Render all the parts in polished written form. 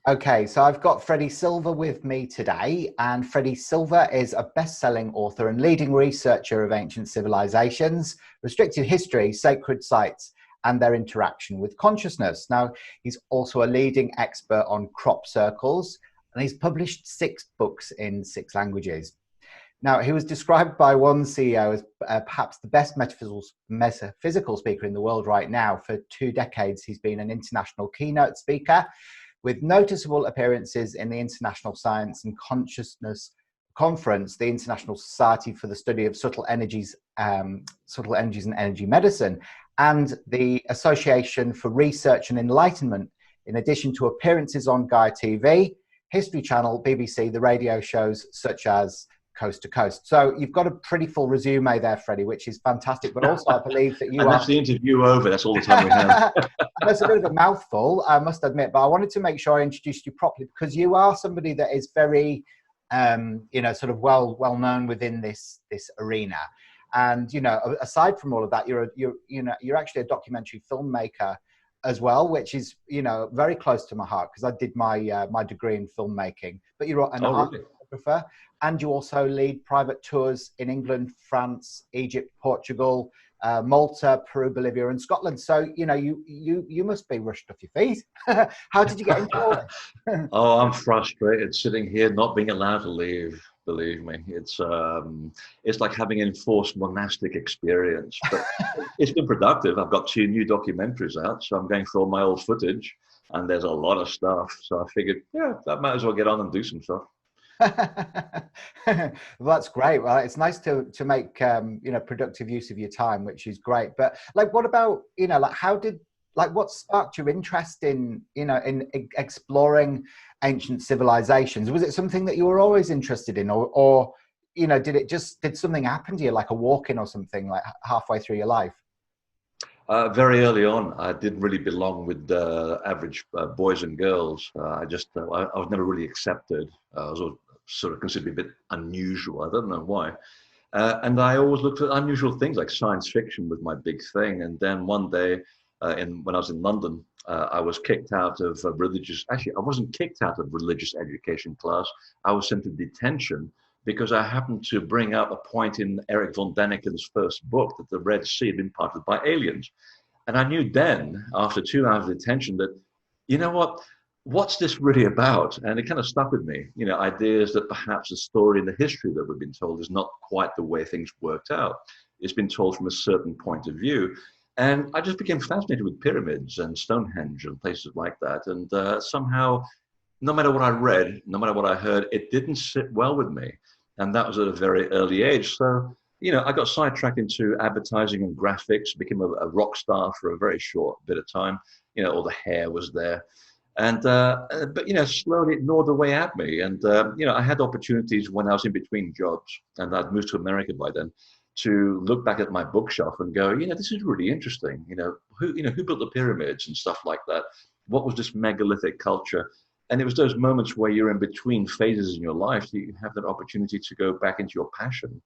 Okay, so I've got Freddy Silva with me today, and Freddy Silva is a best-selling author and leading researcher of ancient civilizations, restricted history, sacred sites, and their interaction with consciousness. Now, he's also a leading expert on crop circles, and he's published 6 books in 6 languages. Now, he was described by one CEO as perhaps the best metaphysical speaker in the world right now. For 2 decades, he's been an international keynote speaker, with noticeable appearances in the International Science and Consciousness Conference, the International Society for the Study of Subtle Energies and Energy Medicine, and the Association for Research and Enlightenment, in addition to appearances on Gaia TV, History Channel, BBC, the radio shows such as Coast to Coast. So you've got a pretty full resume there, Freddie, which is fantastic. But also, I believe that you and that's the interview over. That's all the time we have. That's a bit of a mouthful, I must admit. But I wanted to make sure I introduced you properly, because you are somebody that is very, sort of well known within this arena. And aside from all of that, you're actually a documentary filmmaker as well, which is very close to my heart, because I did my degree in filmmaking. But you're an art photographer. And you also lead private tours in England, France, Egypt, Portugal, Malta, Peru, Bolivia, and Scotland. So, you must be rushed off your feet. How did you get into all this? Oh, I'm frustrated sitting here not being allowed to leave. Believe me, it's like having an enforced monastic experience. But it's been productive. I've got 2 new documentaries out, so I'm going through all my old footage, and there's a lot of stuff. So I figured, that might as well get on and do some stuff. Well, that's great. Well, it's nice to make productive use of your time, which is great. But what about what sparked your interest in exploring ancient civilizations? Was it something that you were always interested in, or did something happen to you, like a walk-in or something, like halfway through your life? Very early on, I didn't really belong with the average boys and girls. I was never really accepted. I was sort of considered a bit unusual. I don't know why. And I always looked at unusual things, like science fiction was my big thing. And then one day, when I was in London, I was kicked out of actually, I wasn't kicked out of religious education class. I was sent to detention because I happened to bring up a point in Eric von Daniken's first book, that the Red Sea had been parted by aliens. And I knew then, after 2 hours of detention, that, what's this really about? And it kind of stuck with me, ideas that perhaps the story and the history that we've been told is not quite the way things worked out. It's been told from a certain point of view. And I just became fascinated with pyramids and Stonehenge and places like that. And somehow, no matter what I read, no matter what I heard, it didn't sit well with me. And that was at a very early age. So, I got sidetracked into advertising and graphics, became a rock star for a very short bit of time. All the hair was there. And, but slowly it gnawed away at me. And, I had opportunities when I was in between jobs, and I'd moved to America by then, to look back at my bookshelf and go, this is really interesting. Who built the pyramids and stuff like that? What was this megalithic culture? And it was those moments where you're in between phases in your life, you have that opportunity to go back into your passion.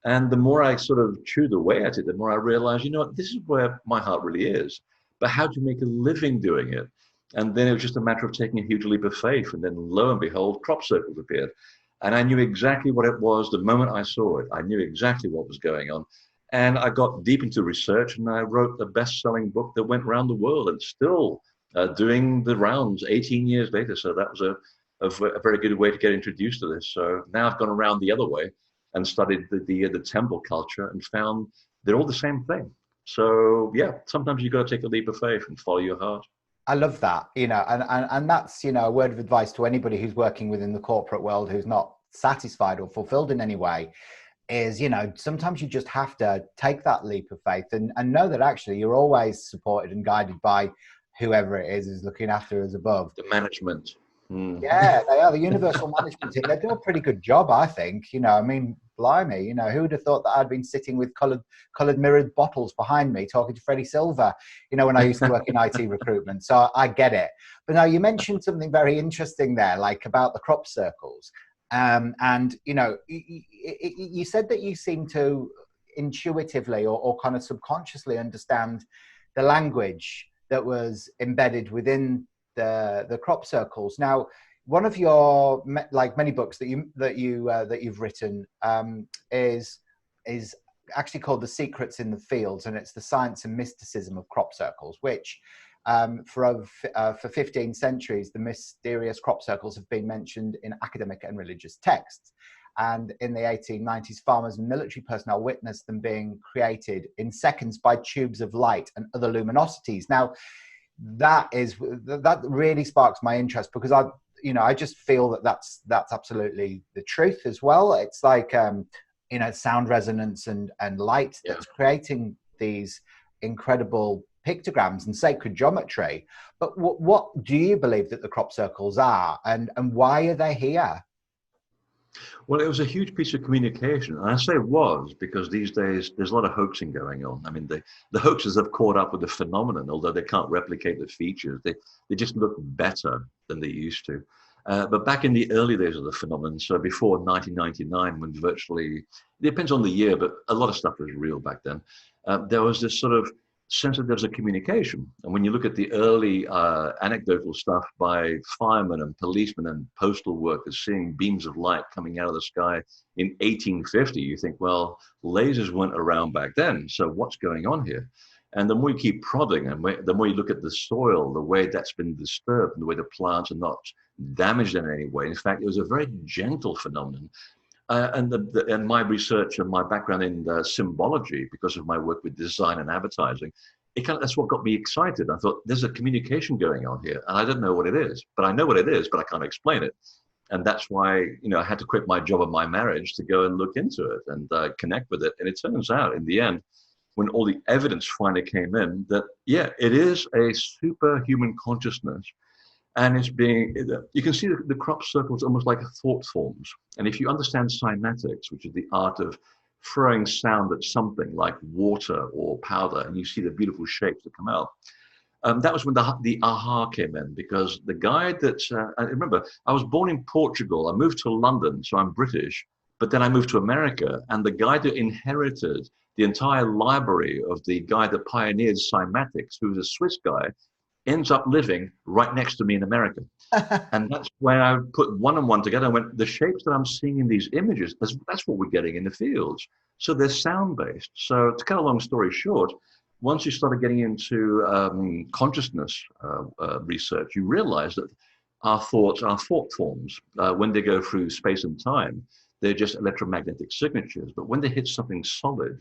And the more I sort of chewed away at it, the more I realized, this is where my heart really is. But how do you make a living doing it? And then it was just a matter of taking a huge leap of faith. And then lo and behold, crop circles appeared. And I knew exactly what it was the moment I saw it. I knew exactly what was going on. And I got deep into research, and I wrote a best-selling book that went around the world and still doing the rounds 18 years later. So that was a very good way to get introduced to this. So now I've gone around the other way and studied the temple culture and found they're all the same thing. So yeah, sometimes you got to take a leap of faith and follow your heart. I love that, and that's, a word of advice to anybody who's working within the corporate world who's not satisfied or fulfilled in any way, is, sometimes you just have to take that leap of faith and know that actually you're always supported and guided by whoever it is looking after us above. The management. Yeah, they are the universal management team. They do a pretty good job, I think. Blimey, who would have thought that I'd been sitting with coloured mirrored bottles behind me talking to Freddy Silva, when I used to work in IT recruitment. So I get it. But now you mentioned something very interesting there, like about the crop circles. And you said that you seem to intuitively or kind of subconsciously understand the language that was embedded within the crop circles. Now, one of your like many books that you've written is actually called The Secrets in the Fields, and it's the science and mysticism of crop circles, which for 15 centuries, the mysterious crop circles have been mentioned in academic and religious texts. And in the 1890s, farmers and military personnel witnessed them being created in seconds by tubes of light and other luminosities. Now, that really sparks my interest, because I just feel that that's absolutely the truth as well. It's like sound resonance and light that's creating these incredible pictograms and sacred geometry. But what do you believe that the crop circles are, and why are they here? Well, it was a huge piece of communication. And I say it was because these days there's a lot of hoaxing going on. I mean, the hoaxers have caught up with the phenomenon, although they can't replicate the features. They just look better than they used to. But back in the early days of the phenomenon, so before 1999, when virtually, it depends on the year, but a lot of stuff was real back then, there was this sort of sense that there's a communication. And when you look at the early anecdotal stuff by firemen and policemen and postal workers seeing beams of light coming out of the sky in 1850, you think, well, lasers weren't around back then, so what's going on here? And the more you keep prodding, and the more you look at the soil, the way that's been disturbed, and the way the plants are not damaged in any way. In fact, it was a very gentle phenomenon. And my research and my background in symbology, because of my work with design and advertising, that's what got me excited. I thought, there's a communication going on here, and I don't know what it is, but I know what it is, but I can't explain it. And that's why, I had to quit my job and my marriage to go and look into it and connect with it. And it turns out, in the end, when all the evidence finally came in, that, yeah, it is a superhuman consciousness. And you can see the crop circles almost like thought forms. And if you understand cymatics, which is the art of throwing sound at something like water or powder, and you see the beautiful shapes that come out, that was when the aha came in, because the guy I remember, I was born in Portugal. I moved to London, so I'm British, but then I moved to America, and the guy that inherited the entire library of the guy that pioneered cymatics, who was a Swiss guy, ends up living right next to me in America. And that's where I put one and one together and went, the shapes that I'm seeing in these images, that's what we're getting in the fields. So they're sound-based. So to cut a long story short, once you started getting into consciousness research, you realize that our thoughts are thought forms. When they go through space and time, they're just electromagnetic signatures. But when they hit something solid,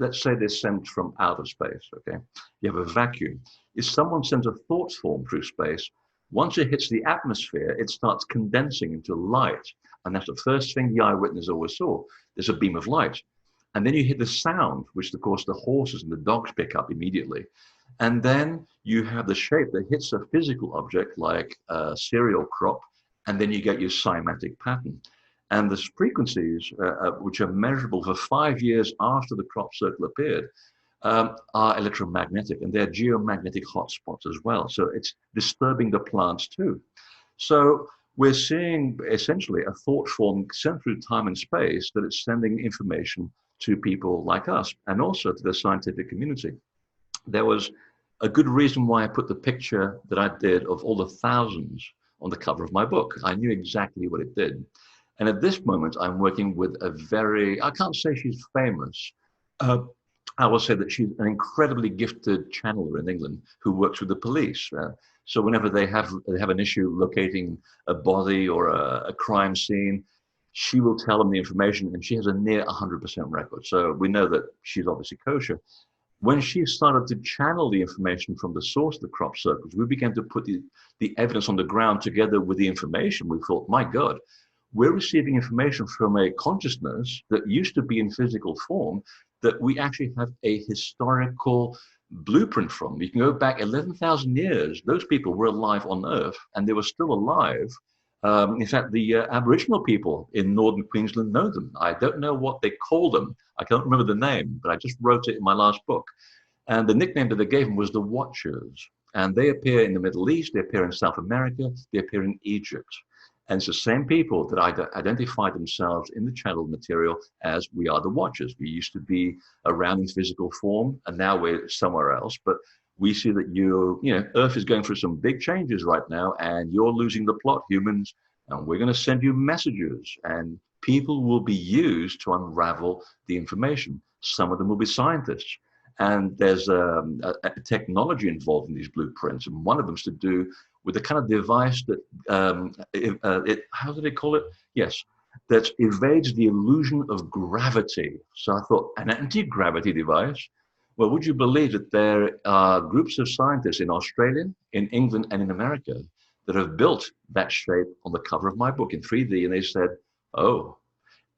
let's say they're sent from outer space, okay? You have a vacuum. If someone sends a thought form through space, once it hits the atmosphere, it starts condensing into light. And that's the first thing the eyewitness always saw. There's a beam of light. And then you hear the sound, which of course the horses and the dogs pick up immediately. And then you have the shape that hits a physical object like a cereal crop, and then you get your cymatic pattern. And the frequencies, which are measurable for 5 years after the crop circle appeared, are electromagnetic, and they're geomagnetic hotspots as well. So it's disturbing the plants too. So we're seeing essentially a thought form sent through time and space that it's sending information to people like us, and also to the scientific community. There was a good reason why I put the picture that I did of all the thousands on the cover of my book. I knew exactly what it did. And at this moment, I'm working with I can't say she's famous. I will say that she's an incredibly gifted channeler in England who works with the police. So whenever they have an issue locating a body or a crime scene, she will tell them the information, and she has a near 100% record. So we know that she's obviously kosher. When she started to channel the information from the source of the crop circles, we began to put the evidence on the ground together with the information. We thought, my God, we're receiving information from a consciousness that used to be in physical form that we actually have a historical blueprint from. You can go back 11,000 years. Those people were alive on Earth, and they were still alive. In fact, the Aboriginal people in northern Queensland know them. I don't know what they call them. I can't remember the name, but I just wrote it in my last book. And the nickname that they gave them was the Watchers. And they appear in the Middle East, they appear in South America, they appear in Egypt. And it's the same people that identify themselves in the channeled material as we are the Watchers. We used to be around in physical form, and now we're somewhere else. But we see that Earth is going through some big changes right now, and you're losing the plot, humans, and we're going to send you messages, and people will be used to unravel the information. Some of them will be scientists, and there's a technology involved in these blueprints, and one of them is to do with the kind of device that, how do they call it? Yes, that evades the illusion of gravity. So I thought, an anti-gravity device? Well, would you believe that there are groups of scientists in Australia, in England, and in America that have built that shape on the cover of my book in 3D, and they said, oh,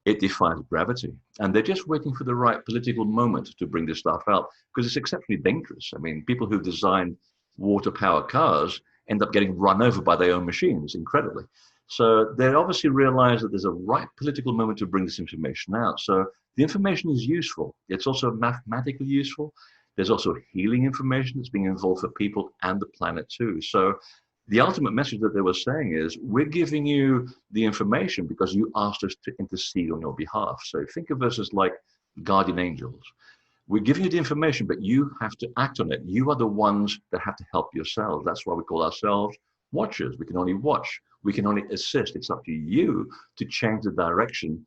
it defies gravity. And they're just waiting for the right political moment to bring this stuff out, because it's exceptionally dangerous. I mean, people who've designed water-powered cars end up getting run over by their own machines, incredibly. So they obviously realize that there's a right political moment to bring this information out. So the information is useful. It's also mathematically useful. There's also healing information that's being involved for people and the planet too. So the ultimate message that they were saying is, we're giving you the information because you asked us to intercede on your behalf. So think of us as like guardian angels. We're giving you the information, but you have to act on it. You are the ones that have to help yourselves. That's why we call ourselves watchers. We can only watch. We can only assist. It's up to you to change the direction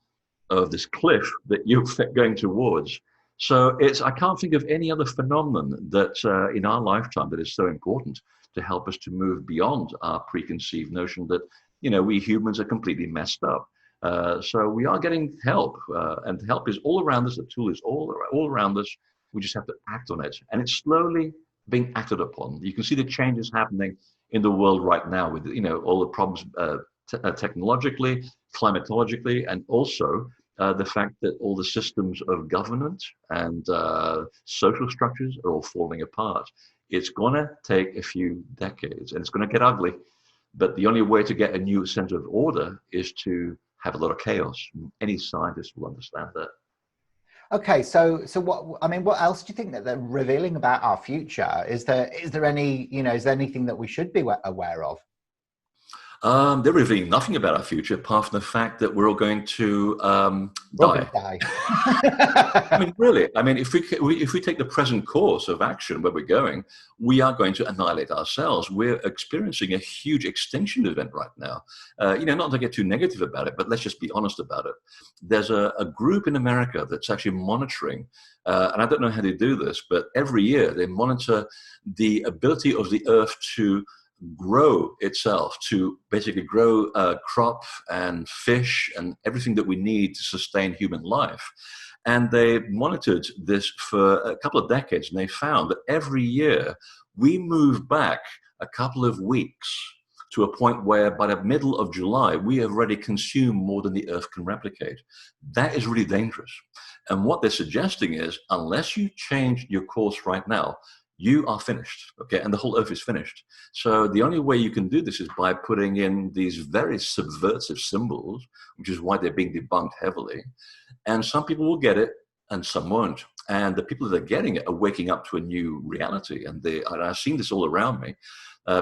of this cliff that you're going towards. So I can't think of any other phenomenon that in our lifetime that is so important to help us to move beyond our preconceived notion that, we humans are completely messed up. So we are getting help, and help is all around us. The tool is all around us. We just have to act on it, and it's slowly being acted upon. You can see the changes happening in the world right now with all the problems technologically, climatologically, and also the fact that all the systems of government and social structures are all falling apart. It's going to take a few decades, and it's going to get ugly. But the only way to get a new sense of order is to have a lot of chaos. Any scientist will understand that. Okay, so what else do you think that they're revealing about our future? Is there any, is there anything that we should be aware of? They're revealing nothing about our future apart from the fact that we're all going to die. I mean, really. I mean, if we take the present course of action where we're going, we are going to annihilate ourselves. We're experiencing a huge extinction event right now. Not to get too negative about it, but let's just be honest about it. There's a group in America that's actually monitoring, and I don't know how they do this, but every year they monitor the ability of the Earth to grow itself, to basically grow crop and fish and everything that we need to sustain human life. And they monitored this for a couple of decades, and they found that every year we move back a couple of weeks to a point where by the middle of July, we have already consumed more than the Earth can replicate. That is really dangerous. And what they're suggesting is, unless you change your course right now, you are finished, okay? And the whole Earth is finished. So the only way you can do this is by putting in these very subversive symbols, which is why they're being debunked heavily. And some people will get it and some won't. And the people that are getting it are waking up to a new reality. And I've seen this all around me.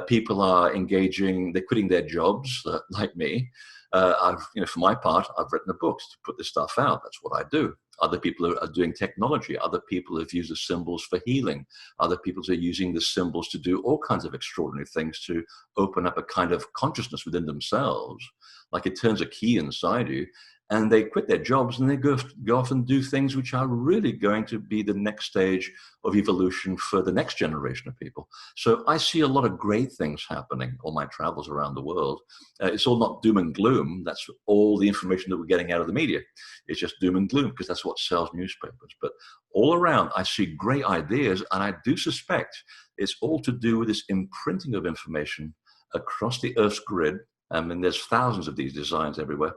People are engaging, they're quitting their jobs, like me. For my part, I've written a book to put this stuff out. That's what I do. Other people are doing technology. Other people have used the symbols for healing. Other people are using the symbols to do all kinds of extraordinary things to open up a kind of consciousness within themselves. Like it turns a key inside you, and they quit their jobs and they go off and do things which are really going to be the next stage of evolution for the next generation of people. So I see a lot of great things happening on my travels around the world. It's all not doom and gloom. That's all the information that we're getting out of the media. It's just doom and gloom because that's what sells newspapers. But all around, I see great ideas, and I do suspect it's all to do with this imprinting of information across the Earth's grid. I mean, there's thousands of these designs everywhere,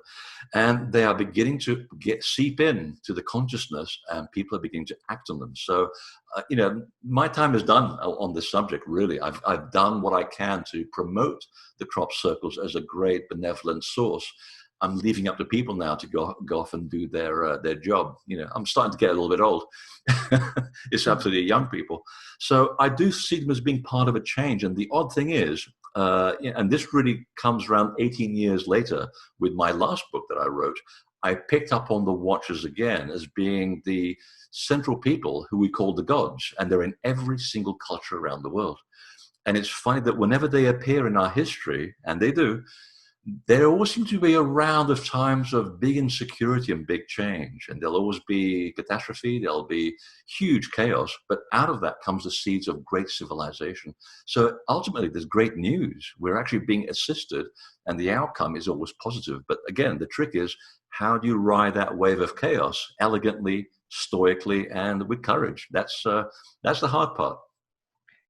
and they are beginning to seep in to the consciousness, and people are beginning to act on them. So, my time is done on this subject, really. I've done what I can to promote the crop circles as a great benevolent source. I'm leaving up to people now to go off and do their job. I'm starting to get a little bit old. It's absolutely young people. So I do see them as being part of a change. And the odd thing is, and this really comes around 18 years later with my last book that I wrote, I picked up on the Watchers again as being the central people who we call the gods, and they're in every single culture around the world. And it's funny that whenever they appear in our history, and they do, there always seem to be around of times of big insecurity and big change. And there'll always be catastrophe, there'll be huge chaos, but out of that comes the seeds of great civilization. So ultimately, there's great news. We're actually being assisted, and the outcome is always positive. But again, the trick is, how do you ride that wave of chaos elegantly, stoically, and with courage? That's the hard part.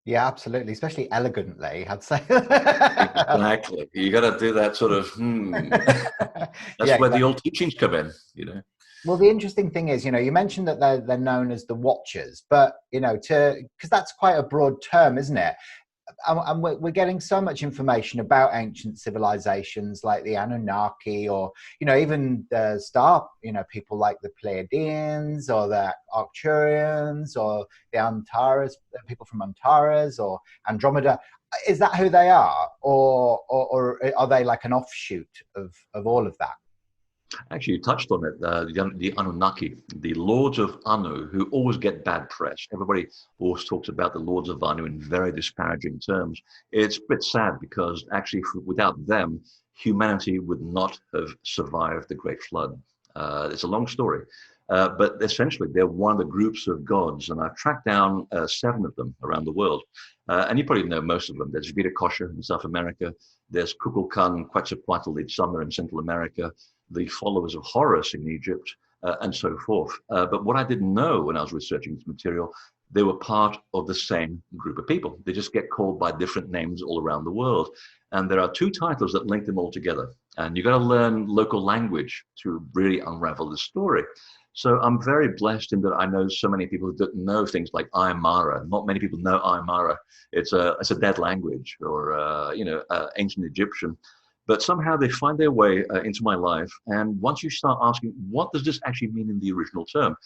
Yeah, absolutely, especially elegantly, I'd say. Exactly. You got to do that sort of, That's Yeah, where the exactly. old teachings come in, you know. Well, the interesting thing is, you mentioned that they're known as the Watchers, but because that's quite a broad term, isn't it? And we're getting so much information about ancient civilizations like the Anunnaki, or even the star people like the Pleiadians or the Arcturians or the Antares, people from Antares or Andromeda. Is that who they are, or are they like an offshoot of all of that? Actually, you touched on it, the Anunnaki, the Lords of Anu, who always get bad press. Everybody always talks about the Lords of Anu in very disparaging terms. It's a bit sad because actually, without them, humanity would not have survived the Great Flood. It's a long story, but essentially, they're one of the groups of gods, and I've tracked down 7 of them around the world. And you probably know most of them. There's Viracocha in South America. There's Kukulkan, Quetzalcoatl in Southern and Central America, the followers of Horus in Egypt, and so forth. But what I didn't know when I was researching this material, they were part of the same group of people. They just get called by different names all around the world. And there are 2 titles that link them all together. And you've got to learn local language to really unravel the story. So I'm very blessed in that I know so many people that know things like Aymara. Not many people know Aymara. It's a dead language, or ancient Egyptian. But somehow they find their way into my life. And once you start asking, what does this actually mean in the original term?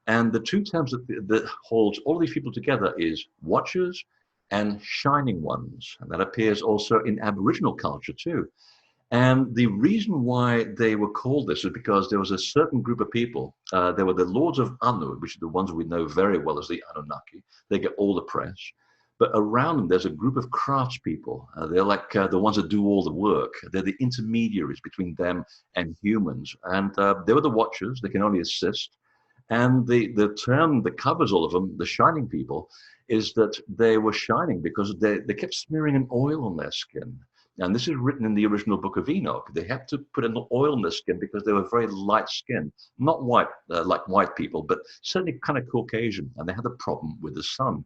And the 2 terms that holds all these people together is Watchers and Shining Ones. And that appears also in Aboriginal culture too. And the reason why they were called this is because there was a certain group of people. There were the Lords of Anu, which are the ones we know very well as the Anunnaki. They get all the press. But around them, there's a group of craftspeople. They're like the ones that do all the work. They're the intermediaries between them and humans. And they were the Watchers. They can only assist. And the term that covers all of them, the shining people, is that they were shining because they kept smearing an oil on their skin. And this is written in the original book of Enoch. They had to put an oil on their skin because they were very light skinned, not white like white people, but certainly kind of Caucasian. And they had a problem with the sun.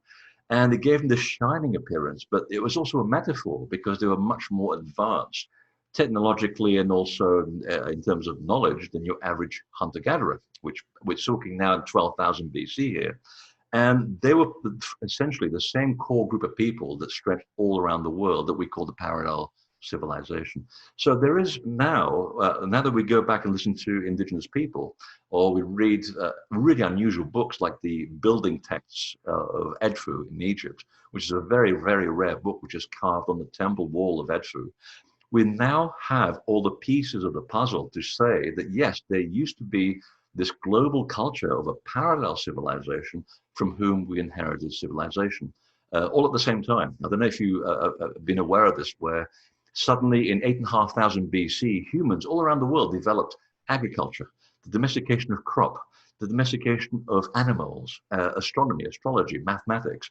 And it gave them this shining appearance, but it was also a metaphor because they were much more advanced technologically and also in terms of knowledge than your average hunter-gatherer, which we're talking now in 12,000 BC here. And they were essentially the same core group of people that stretched all around the world that we call the parallel civilization. So there is now that we go back and listen to indigenous people, or we read really unusual books like the building texts of Edfu in Egypt, which is a very, very rare book which is carved on the temple wall of Edfu. We now have all the pieces of the puzzle to say that yes, there used to be this global culture of a parallel civilization from whom we inherited civilization, all at the same time. I don't know if you have been aware of this, where suddenly in 8,500 BC, humans all around the world developed agriculture, the domestication of crop, the domestication of animals, astronomy, astrology, mathematics.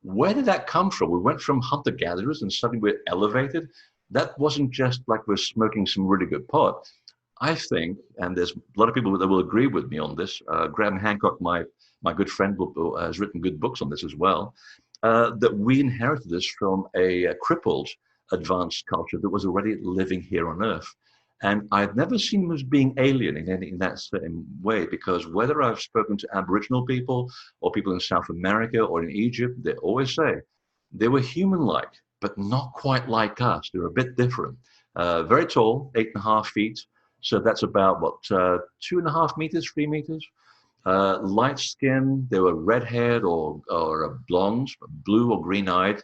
Where did that come from? We went from hunter-gatherers and suddenly we're elevated. That wasn't just like we're smoking some really good pot. I think, and there's a lot of people that will agree with me on this, Graham Hancock, my good friend, has written good books on this as well, that we inherited this from a crippled advanced culture that was already living here on Earth. And I've never seen them as being alien in that same way, because whether I've spoken to Aboriginal people or people in South America or in Egypt, they always say they were human-like, but not quite like us. They're a bit different. Very tall, 8.5 feet. So that's about, what, 2.5 meters, 3 meters? Light skin, they were red-haired or blondes, blue or green-eyed.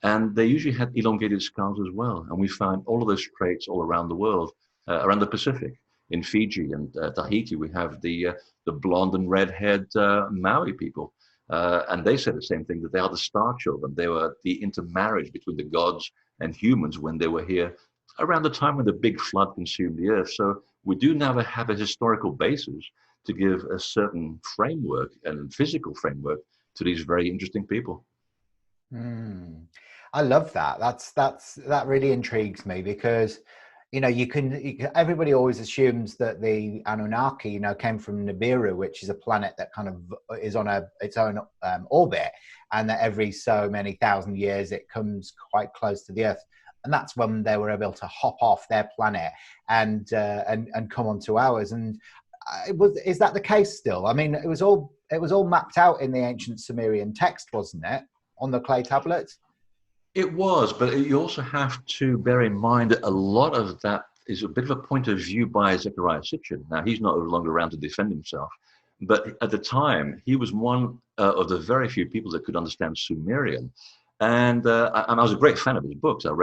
And they usually had elongated skulls as well. And we found all of those traits all around the world, around the Pacific, in Fiji and Tahiti, we have the blonde and red-haired Maori people. And they said the same thing, that they are the star children. They were the intermarriage between the gods and humans when they were here around the time when the big flood consumed the earth. So we do now have a historical basis to give a certain framework and physical framework to these very interesting people. I love that. That really intrigues me, because you can everybody always assumes that the Anunnaki came from Nibiru, which is a planet that kind of is on its own orbit, and that every so many thousand years it comes quite close to the Earth, and that's when they were able to hop off their planet and come onto ours. And is that the case still? I mean, it was all mapped out in the ancient Sumerian text, wasn't it, on the clay tablets? It was, but you also have to bear in mind that a lot of that is a bit of a point of view by Zecharia Sitchin. Now, he's no longer around to defend himself, but at the time, he was one of the very few people that could understand Sumerian. And I was a great fan of his books. I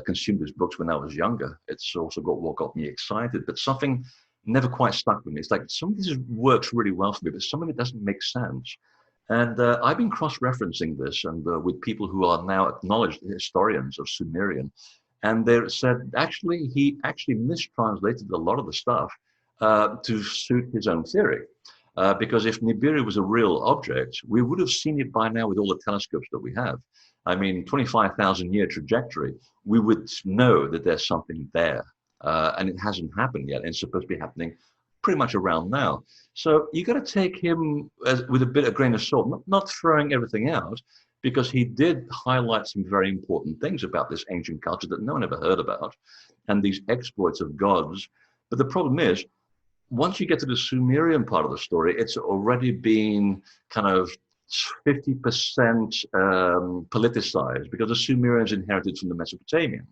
consumed his books when I was younger. It's also what got me excited, but something never quite stuck with me. It's like some of this works really well for me, but some of it doesn't make sense. And I've been cross-referencing this and with people who are now acknowledged historians of Sumerian. And they said, actually, he actually mistranslated a lot of the stuff to suit his own theory. Because if Nibiru was a real object, we would have seen it by now with all the telescopes that we have. I mean, 25,000-year trajectory, we would know that there's something there. And it hasn't happened yet. And it's supposed to be happening pretty much around now. So you got to take him with a bit of grain of salt, not throwing everything out, because he did highlight some very important things about this ancient culture that no one ever heard about, and these exploits of gods. But the problem is, once you get to the Sumerian part of the story, it's already been kind of 50% politicized, because the Sumerians inherited from the Mesopotamians.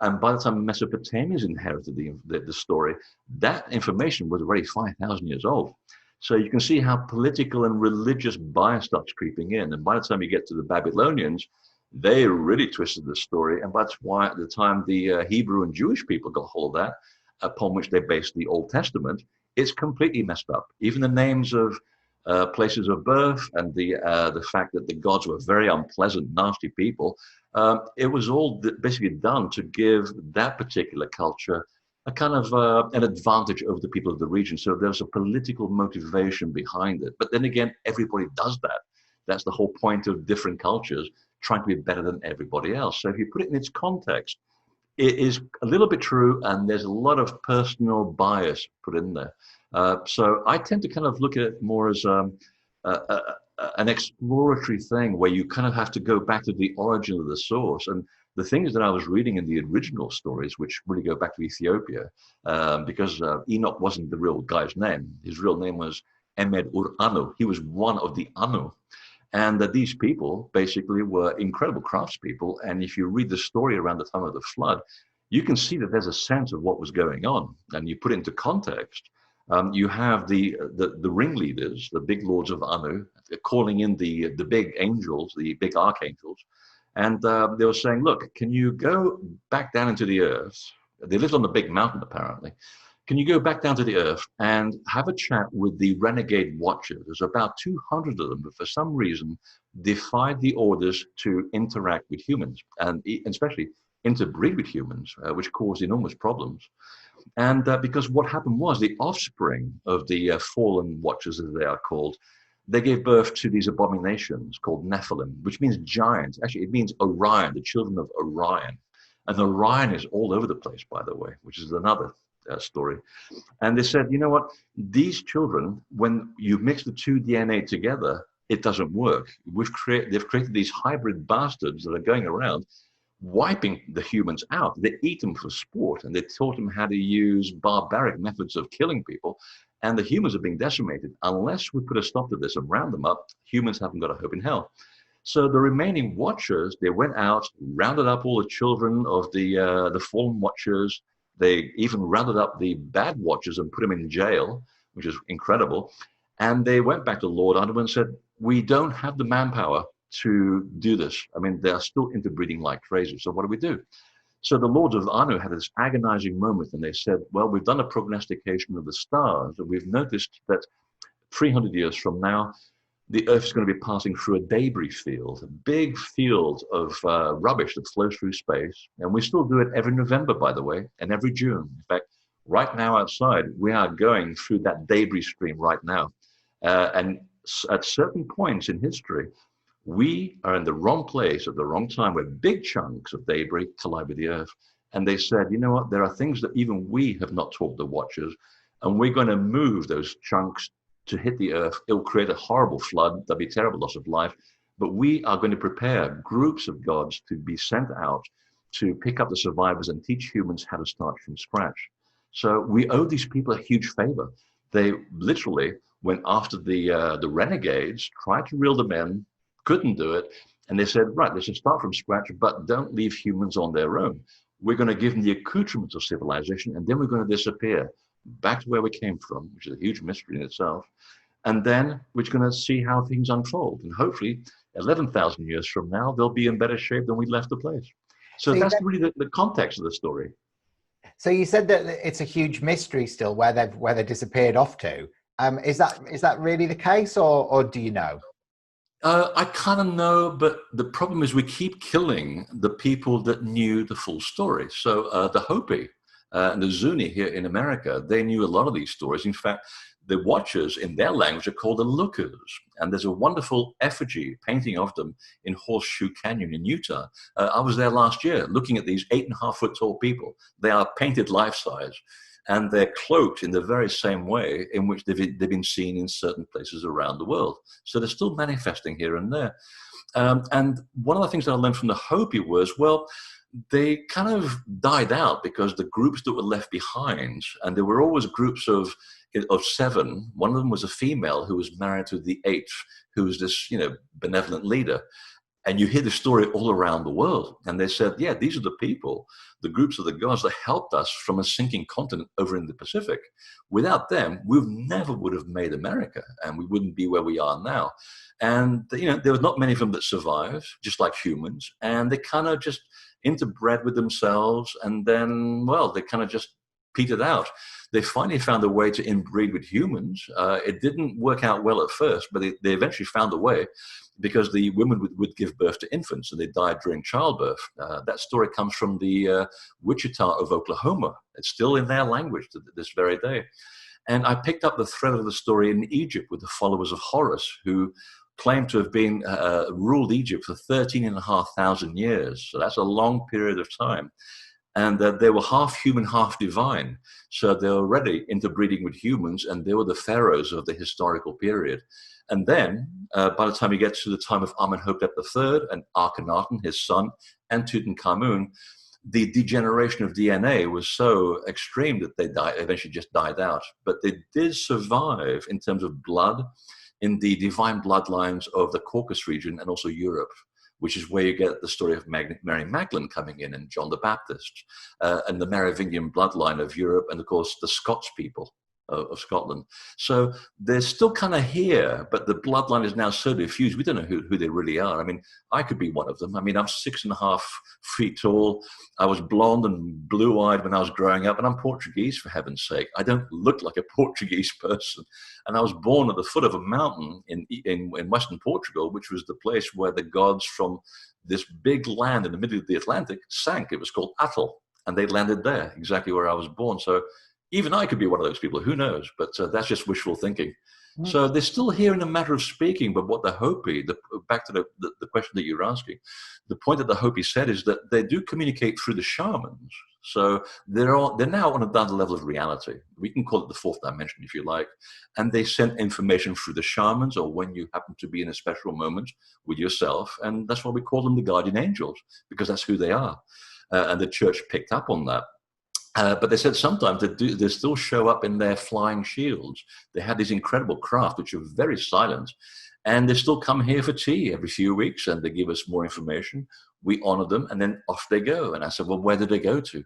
And by the time Mesopotamians inherited the story, that information was already 5,000 years old. So you can see how political and religious bias starts creeping in. And by the time you get to the Babylonians, they really twisted the story. And that's why at the time the Hebrew and Jewish people got hold of that, upon which they based the Old Testament, it's completely messed up. Even the names of places of birth and the fact that the gods were very unpleasant, nasty people, it was all basically done to give that particular culture a kind of an advantage over the people of the region. So there's a political motivation behind it. But then again, everybody does that. That's the whole point of different cultures, trying to be better than everybody else. So if you put it in its context, it is a little bit true, and there's a lot of personal bias put in there. So I tend to kind of look at it more as an exploratory thing, where you kind of have to go back to the origin of the source. And the things that I was reading in the original stories, which really go back to Ethiopia, because Enoch wasn't the real guy's name. His real name was Emed-Ur-Anu. He was one of the Anu. And that these people basically were incredible craftspeople. And if you read the story around the time of the flood, you can see that there's a sense of what was going on. And you put it into context. You have the ringleaders, the big lords of Anu, calling in the big angels, the big archangels. And they were saying, look, can you go back down into the earth? They lived on the big mountain, apparently. Can you go back down to the earth and have a chat with the renegade watchers? There's about 200 of them, but for some reason defied the orders to interact with humans, and especially interbreed with humans, which caused enormous problems. And because what happened was the offspring of the fallen watchers, as they are called, they gave birth to these abominations called Nephilim, which means giants. Actually, it means Orion, the children of Orion. And Orion is all over the place, by the way, which is another story. And they said, you know what, these children, when you mix the two DNA together, it doesn't work. They've created these hybrid bastards that are going around wiping the humans out. They eat them for sport, and they taught them how to use barbaric methods of killing people. And the humans are being decimated. Unless we put a stop to this and round them up, humans haven't got a hope in hell. So the remaining watchers, they went out, rounded up all the children of the fallen watchers. They even rounded up the bad watchers and put them in jail, which is incredible. And they went back to Lord Anu and said, we don't have the manpower to do this. I mean, they are still interbreeding like crazy. So what do we do? So the lords of Anu had this agonizing moment, and they said, well, we've done a prognostication of the stars, and we've noticed that 300 years from now, the Earth is going to be passing through a debris field, a big field of rubbish that flows through space. And we still do it every November, by the way, and every June. In fact, right now outside, we are going through that debris stream right now. And at certain points in history, we are in the wrong place at the wrong time where big chunks of debris collide with the Earth. And they said, you know what, there are things that even we have not taught the watchers, and we're going to move those chunks to hit the Earth. It'll create a horrible flood. There'll be terrible loss of life. But we are going to prepare groups of gods to be sent out to pick up the survivors and teach humans how to start from scratch. So we owe these people a huge favor. They literally went after the renegades, tried to reel them in, couldn't do it. And they said, right, let's just start from scratch, but don't leave humans on their own. We're going to give them the accoutrements of civilization, and then we're going to disappear back to where we came from, which is a huge mystery in itself. And then we're going to see how things unfold. And hopefully 11,000 years from now, they'll be in better shape than we left the place. So that's really the context of the story. So you said that it's a huge mystery still where they've disappeared off to. Is that really the case, or do you know? I kind of know, but the problem is we keep killing the people that knew the full story. So the Hopi and the Zuni here in America, they knew a lot of these stories. In fact, the watchers in their language are called the lookers. And there's a wonderful effigy painting of them in Horseshoe Canyon in Utah. I was there last year looking at these 8.5-foot tall people. They are painted life-size. And they're cloaked in the very same way in which they've been seen in certain places around the world. So they're still manifesting here and there. And one of the things that I learned from the Hopi was, well, they kind of died out because the groups that were left behind, and there were always groups of 7. One of them was a female who was married to the 8th, who was this, benevolent leader. And you hear the story all around the world. And they said, yeah, these are the people, the groups of the gods that helped us from a sinking continent over in the Pacific. Without them, we never would have made America, and we wouldn't be where we are now. And, there was not many of them that survived, just like humans. And they kind of just interbred with themselves. And then, well, they kind of just petered out. They finally found a way to inbreed with humans. It didn't work out well at first, but they eventually found a way, because the women would give birth to infants and they died during childbirth. That story comes from the Wichita of Oklahoma. It's still in their language to this very day. And I picked up the thread of the story in Egypt with the followers of Horus, who claimed to have been ruled Egypt for 13,500 years. So that's a long period of time. And they were half human, half divine. So they were already interbreeding with humans, and they were the pharaohs of the historical period. And then, by the time you get to the time of Amenhotep III and Akhenaten, his son, and Tutankhamun, the degeneration of DNA was so extreme that they eventually just died out. But they did survive in terms of blood in the divine bloodlines of the Caucasus region and also Europe, which is where you get the story of Mary Magdalene coming in, and John the Baptist, and the Merovingian bloodline of Europe, and of course the Scots people of Scotland. So they're still kind of here, but the bloodline is now so diffused, we don't know who they really are. I mean, I could be one of them. I mean, I'm 6.5 feet tall. I was blonde and blue-eyed when I was growing up, and I'm Portuguese, for heaven's sake. I don't look like a Portuguese person. And I was born at the foot of a mountain in Western Portugal, which was the place where the gods from this big land in the middle of the Atlantic sank. It was called Atholl, and they landed there, exactly where I was born. So even I could be one of those people, who knows? But that's just wishful thinking. Mm. So they're still here in a matter of speaking, but what the Hopi, back to the question that you're asking, the point that the Hopi said is that they do communicate through the shamans. So they're now on another level of reality. We can call it the 4th dimension, if you like. And they send information through the shamans, or when you happen to be in a special moment with yourself. And that's why we call them the guardian angels, because that's who they are. And the church picked up on that. But they said sometimes they still show up in their flying shields. They had these incredible craft, which are very silent. And they still come here for tea every few weeks, and they give us more information. We honor them, and then off they go. And I said, well, where did they go to?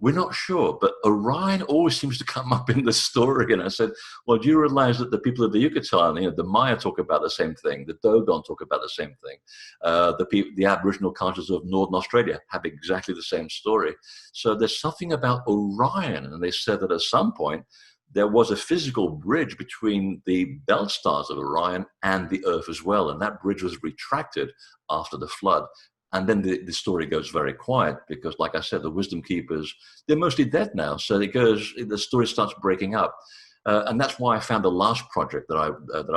we're not sure, but Orion always seems to come up in the story. And I said, well, do you realize that the people of the Yucatan, the Maya talk about the same thing, the Dogon talk about the same thing, the Aboriginal cultures of Northern Australia have exactly the same story. So there's something about Orion, and they said that at some point there was a physical bridge between the belt stars of Orion and the Earth as well, and that bridge was retracted after the flood. And then the story goes very quiet because, like I said, the wisdom keepers, they're mostly dead now. So the story starts breaking up. And that's why I found the last project that I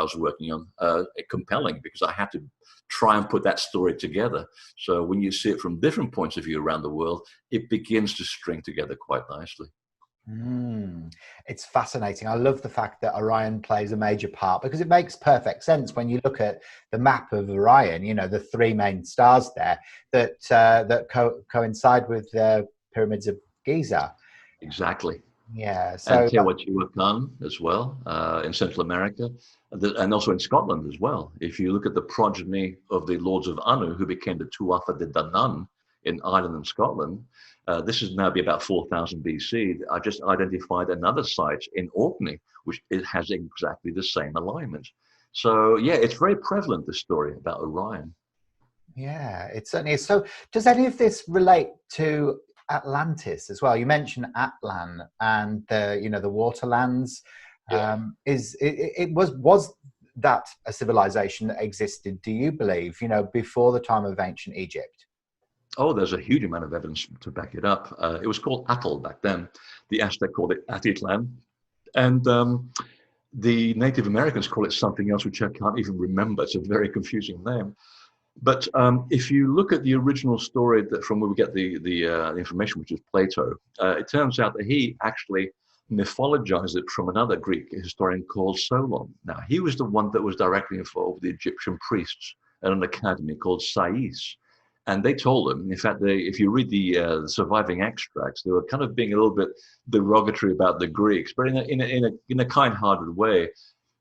was working on compelling, because I had to try and put that story together. So when you see it from different points of view around the world, it begins to string together quite nicely. It's fascinating. I love the fact that Orion plays a major part, because it makes perfect sense when you look at the map of Orion. The three main stars there that coincide with the pyramids of Giza. Exactly. Yeah. And So Teotihuacan as well in Central America, and also in Scotland as well. If you look at the progeny of the Lords of Anu, who became the Tuatha De Danann in Ireland and Scotland, this is now be about 4000 BC. I just identified another site in Orkney, which it has exactly the same alignment. So yeah, it's very prevalent, this story about Orion. yeah, it certainly is. So does any of this relate to Atlantis as well? You mentioned Atlan and the waterlands. Yeah. Was that a civilization that existed, do you believe, before the time of ancient Egypt? Oh, there's a huge amount of evidence to back it up. It was called Atl back then. The Aztec called it Atitlan. And the Native Americans call it something else, which I can't even remember. It's a very confusing name. But if you look at the original story from where we get the information, which is Plato, it turns out that he actually mythologized it from another Greek historian called Solon. Now, he was the one that was directly involved with the Egyptian priests at an academy called Sais. And they told him, in fact, if you read the surviving extracts, they were kind of being a little bit derogatory about the Greeks, but in a kind-hearted way.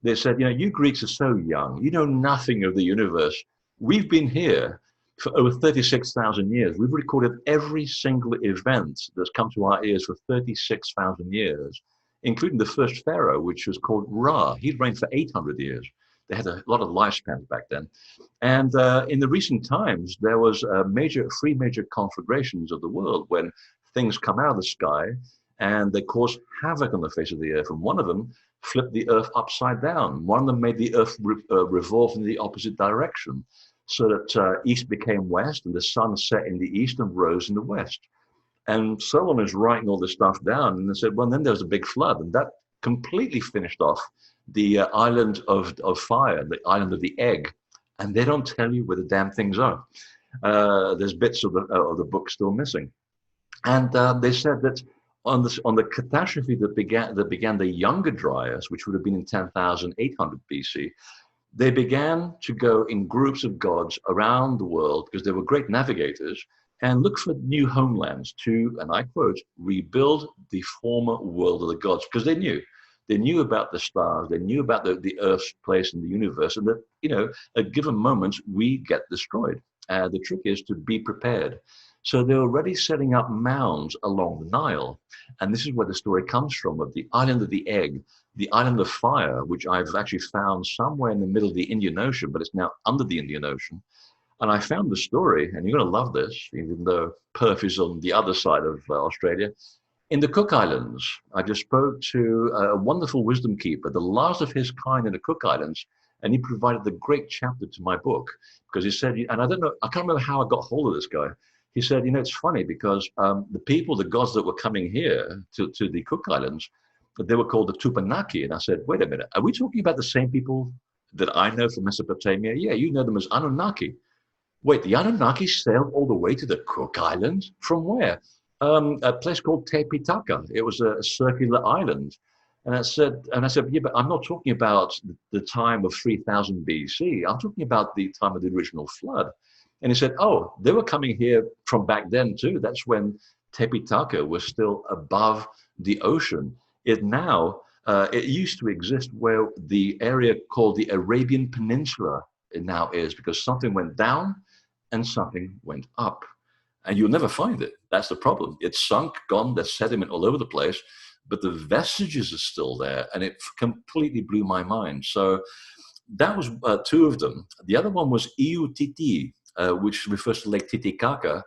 They said, you Greeks are so young. You know nothing of the universe. We've been here for over 36,000 years. We've recorded every single event that's come to our ears for 36,000 years, including the first pharaoh, which was called Ra. He'd reigned for 800 years. They had a lot of lifespans back then. And in the recent times, there was three major conflagrations of the world when things come out of the sky and they cause havoc on the face of the earth. And one of them flipped the earth upside down. One of them made the earth revolve in the opposite direction, so that east became west and the sun set in the east and rose in the west. And Solon is writing all this stuff down, and they said, well, then there was a big flood, and that completely finished off the island of fire, the island of the egg. And they don't tell you where the damn things are. There's bits of the book still missing. And they said that on the catastrophe that began the Younger Dryas, which would have been in 10,800 BC, they began to go in groups of gods around the world, because they were great navigators, and look for new homelands to, and I quote, rebuild the former world of the gods, because they knew about the stars, they knew about the Earth's place in the universe, and that, at given moments, we get destroyed. The trick is to be prepared. So they're already setting up mounds along the Nile. And this is where the story comes from, of the island of the egg, the island of fire, which I've actually found somewhere in the middle of the Indian Ocean, but it's now under the Indian Ocean. And I found the story, and you're going to love this, even though Perth is on the other side of Australia. In the Cook Islands, I just spoke to a wonderful wisdom keeper, the last of his kind in the Cook Islands, and he provided the great chapter to my book, because he said, and I can't remember how I got hold of this guy. He said, it's funny because the gods that were coming here to the Cook Islands, they were called the Tupanaki. And I said, wait a minute, are we talking about the same people that I know from Mesopotamia? Yeah, you know them as Anunnaki. Wait, the Anunnaki sailed all the way to the Cook Islands? From where? A place called Te Pitaka. It was a circular island. And I said, yeah, but I'm not talking about the time of 3000 BC. I'm talking about the time of the original flood. And he said, oh, they were coming here from back then too. That's when Te Pitaka was still above the ocean. It used to exist where the area called the Arabian Peninsula now is, because something went down and something went up. and you'll never find it. That's the problem. It's sunk, gone, there's sediment all over the place, but the vestiges are still there, and it completely blew my mind. So that was two of them. The other one was Iutiti, which refers to Lake Titicaca,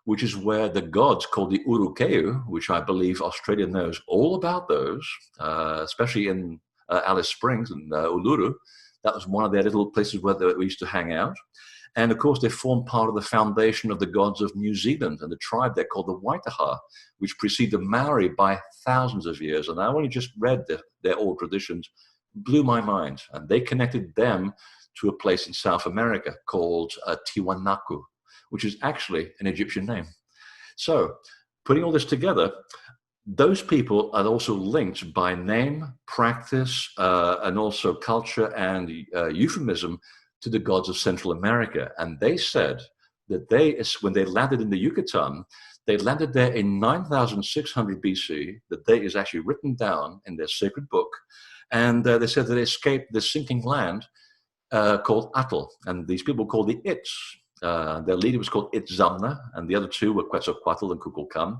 which is where the gods called the Urukeu, which I believe Australia knows all about those, especially in Alice Springs and Uluru. That was one of their little places where they used to hang out. And of course, they form part of the foundation of the gods of New Zealand and the tribe they're called the Waitaha, which precede the Maori by thousands of years. And I only just read their old traditions, blew my mind. And they connected them to a place in South America called Tiwanaku, which is actually an Egyptian name. So putting all this together, those people are also linked by name, practice, and also culture and euphemism to the gods of Central America. And they said that when they landed in the Yucatan, they landed there in 9600 BC. The date is actually written down in their sacred book. And they said that they escaped the sinking land called Atl. And these people were called the Its. Their leader was called Itzamna, and the other two were Quetzalcoatl and Kukulkan,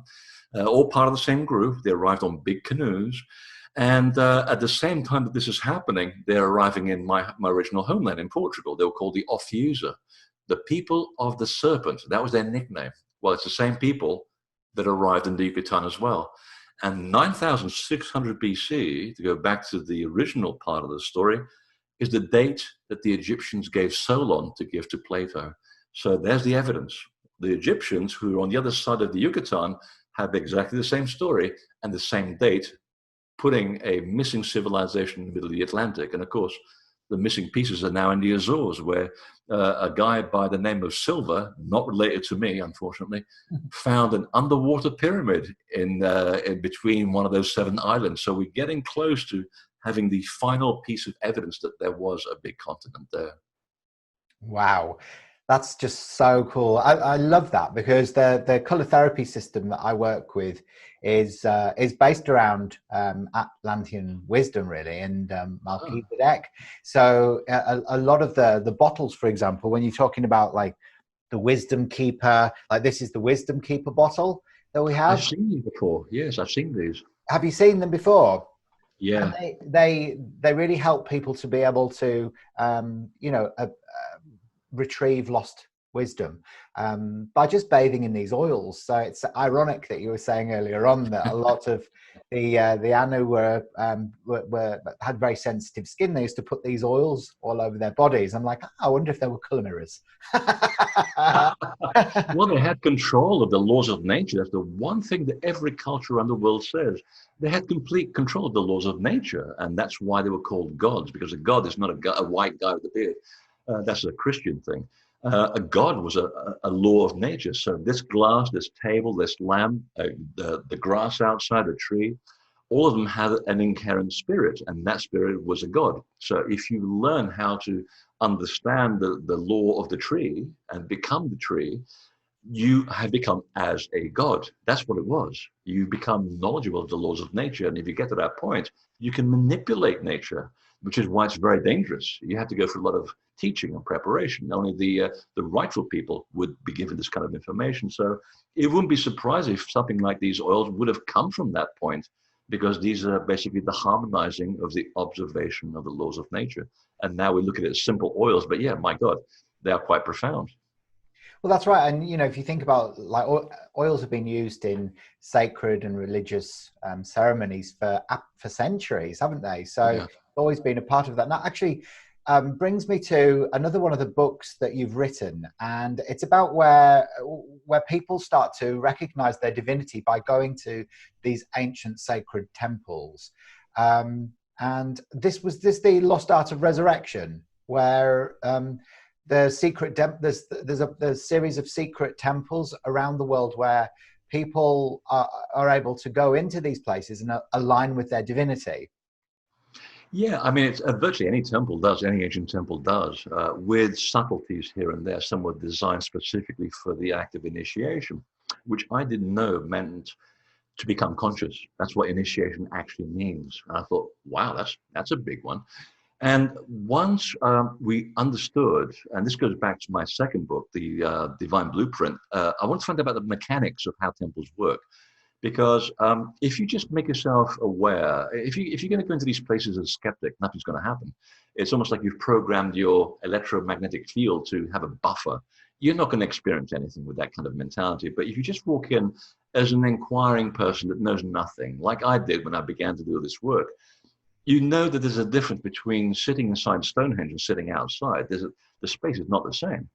all part of the same group. They arrived on big canoes. And at the same time that this is happening, they're arriving in my original homeland in Portugal. They were called the Ophiusa, the people of the serpent. That was their nickname. Well, it's the same people that arrived in the Yucatan as well. And 9600 BC, to go back to the original part of the story, is the date that the Egyptians gave Solon to give to Plato. So there's the evidence. The Egyptians, who are on the other side of the Yucatan, have exactly the same story and the same date, putting a missing civilization in the middle of the Atlantic. And of course, the missing pieces are now in the Azores, where a guy by the name of Silva, not related to me, unfortunately, found an underwater pyramid in between one of those 7 islands. So we're getting close to having the final piece of evidence that there was a big continent there. Wow. That's just so cool. I love that, because the color therapy system that I work with is based around Atlantean wisdom, really, and Melchizedek. So a lot of the bottles, for example, when you're talking about like the Wisdom Keeper, like this is the Wisdom Keeper bottle that we have. I've seen these before. Yes, I've seen these. Have you seen them before? Yeah. And they really help people to be able to retrieve lost wisdom by just bathing in these oils. So it's ironic that you were saying earlier on that a lot of the Anu had very sensitive skin. They used to put these oils all over their bodies. I'm like, I wonder if they were color mirrors. Well, they had control of the laws of nature. That's the one thing that every culture around the world says. They had complete control of the laws of nature, and that's why they were called gods, because a god is not a white guy with a beard. That's a Christian thing. A god was a law of nature. So this glass, this table, this lamp, the grass outside, the tree, all of them had an inherent spirit, and that spirit was a god. So if you learn how to understand the law of the tree and become the tree, you have become as a god. That's what it was. You become knowledgeable of the laws of nature. And if you get to that point, you can manipulate nature, which is why it's very dangerous. You have to go through a lot of teaching and preparation. Only the rightful people would be given this kind of information. So it wouldn't be surprising if something like these oils would have come from that point, because these are basically the harmonizing of the observation of the laws of nature. And now we look at it as simple oils, but yeah, my God, they are quite profound. Well, that's right. And, if you think about, like, oils have been used in sacred and religious ceremonies for centuries, haven't they? So Yeah. it's always been a part of that. Now, actually, brings me to another one of the books that you've written. And it's about where people start to recognize their divinity by going to these ancient sacred temples. And this was the Lost Art of Resurrection, where the secret there's a series of secret temples around the world where people are able to go into these places and align with their divinity. Yeah, I mean, it's virtually any temple does, any ancient temple does, with subtleties here and there. Some were designed specifically for the act of initiation, which I didn't know meant to become conscious. That's what initiation actually means. And I thought, wow, that's a big one. And once we understood, and this goes back to my second book, The Divine Blueprint, I want to find out about the mechanics of how temples work. Because if you just make yourself aware, if you're going to go into these places as a skeptic, nothing's going to happen. It's almost like you've programmed your electromagnetic field to have a buffer. You're not going to experience anything with that kind of mentality. But if you just walk in as an inquiring person that knows nothing, like I did when I began to do this work, you know that there's a difference between sitting inside Stonehenge and sitting outside. The space is not the same.